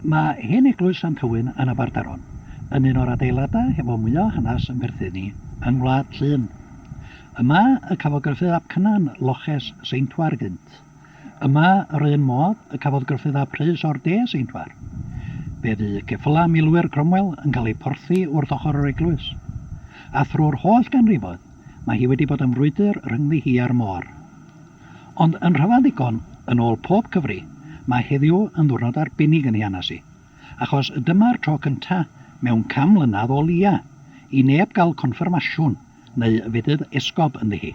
Mae hen eglwys Sant Hywyn yn Aberdaron yn un o'r adeiladau hefo mwyaf hanes yn Perthynnu yng Ngwlad Llŷn. Yma y cafodd Gruffydd ap Cynan loches Seintwar gynt. Yma yr un modd y cafodd Gruffydd ap Rhys o'r de Seintwar. Fe fu ceffyla milwyr Cromwell yn cael ei porthi wrth ochr yr eglwys. A thrwy'r holl ganrifoedd, mae hi wedi bod yn frwydr rhyngddi hi a'r môr. Ond yn rhyfedd ddigon, yn ôl pob cyfri, mae heddiw yn ddiwrnod arbennig yn ei hanesu, achos dyma'r tro cyntaf mewn 100 mlynedd o leia i neb gael confirmasiwn neu fedydd esgob ynddi hi.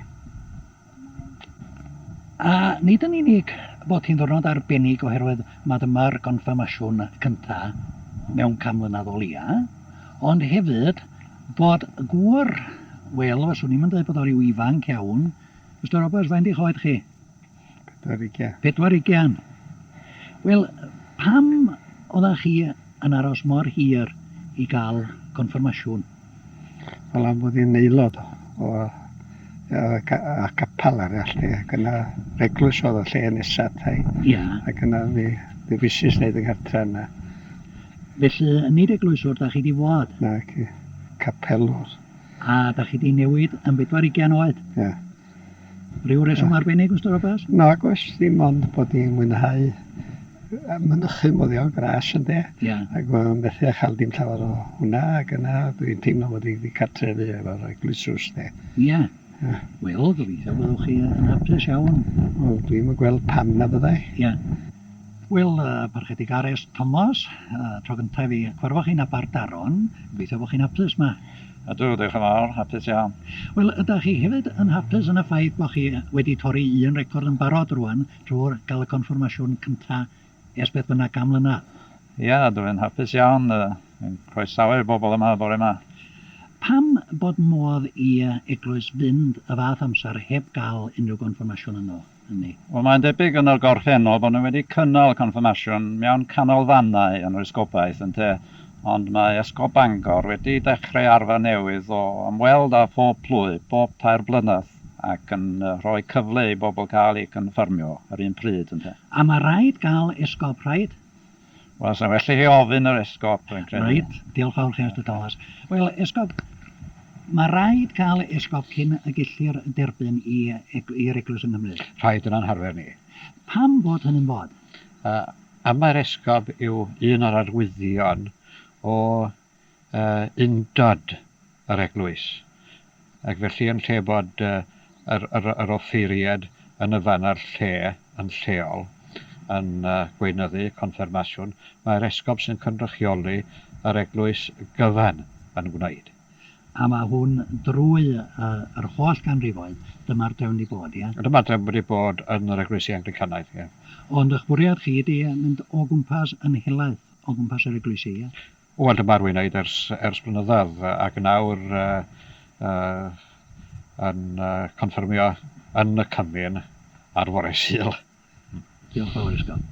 A nid yn unig bod hi'n ddiwrnod arbennig oherwydd mae dyma'r confirmasiwn cyntaf mewn 100 mlynedd o leia, ond hefyd bod gŵr, wel, fyswn ni'n dweud bod o ryw ifanc iawn, Mr Roberts, faint i'ch oed chi? 40. Wel, pam oeddech chi yn aros mor hir i gael confirmasiwn? Wel, am bod hi'n aelod o capel arall, ac yna eglwys oedd y lle nesaf, ac yna fi ddifysus wneud yng Nghartre yna. Felly, nid eglwyswr da chi di fod? Na, capelwr. A da chi di newid yn 40 oed? Ie. Ryw reswm arbennig, Mr Roberts? Na, gos, ddim ond bod hi'n mwynhau mynychu moddion gras yn de. Ac mae'n methu chael dim llawer o hwnna, ac yna dwi'n teimlo bod hi'n cartrefu efo'r eglwysws de. Ie. Wel, gobeithio byddwch chi yn hapus iawn. Wel, dwi'n gweld pam na byddai. Ie. Wel, parchedig Ares Thomas, tro gyntaf fi cwarfoch chi'n Aberdaron, gobeithio bod chi'n hapus ma. Ydw, diolch yn fawr, hapus iawn. Wel, ydych chi hefyd yn hapus yn y ffaith bod chi wedi torri un record yn barod rwan drwy'r gael y confirmasiwn cyntaf ers beth bynnag am mlynedd? Ie, dwi'n hapus iawn. Yn croesawu'r bobl yma bore yma. Pam bod modd i eglwys fynd y fath amser heb gael unrhyw confirmasiwn yno? Wel, mae'n debyg yn yr gorffennol bod nhw wedi cynnal confirmasiwn mewn canolfannau yn yr esgobaeth yn te. Ond mae Esgob Bangor wedi dechrau arfer newydd o ymweld â phob plwy, bob 2 blynedd, ac yn rhoi cyfle i bobl cael ei confirmio ar un pryd. A mae rhaid gael esgob, rhaid? Wel, so felly chi ofyn yr esgob, dwi'n credu. Rhaid, diolch fawr chi Mr Thomas. Wel, esgob, mae rhaid cael esgob cyn y gellir derbyn i'r eglwys yng Nghymru? Rhaid yn anharfer ni. Pam bod hynny'n bod? Am mae'r esgob yw un o'r arwyddion o undod yr eglwys. Ac felly yn lle bod yr offeiriad yn y fan ar lle yn lleol yn gweinyddu confirmasiwn, mae'r esgob sy'n cynrychioli yr eglwys gyfan yn gwneud. A mae hwn drwy yr holl ganrifoedd, dyma'r drefn i bod, ie? Dyma'r drefn wedi bod yn yr eglwysi Anglicanaidd, ie. Ond eich bwriad chi ydi mynd o gwmpas yn helaeth o gwmpas yr eglwysi, ie? Wel, dyma'r wy'n neud ers blynyddoedd, ac nawr yn confirmio yn y cymun ar fore Sul. Diolch fawr, esgob.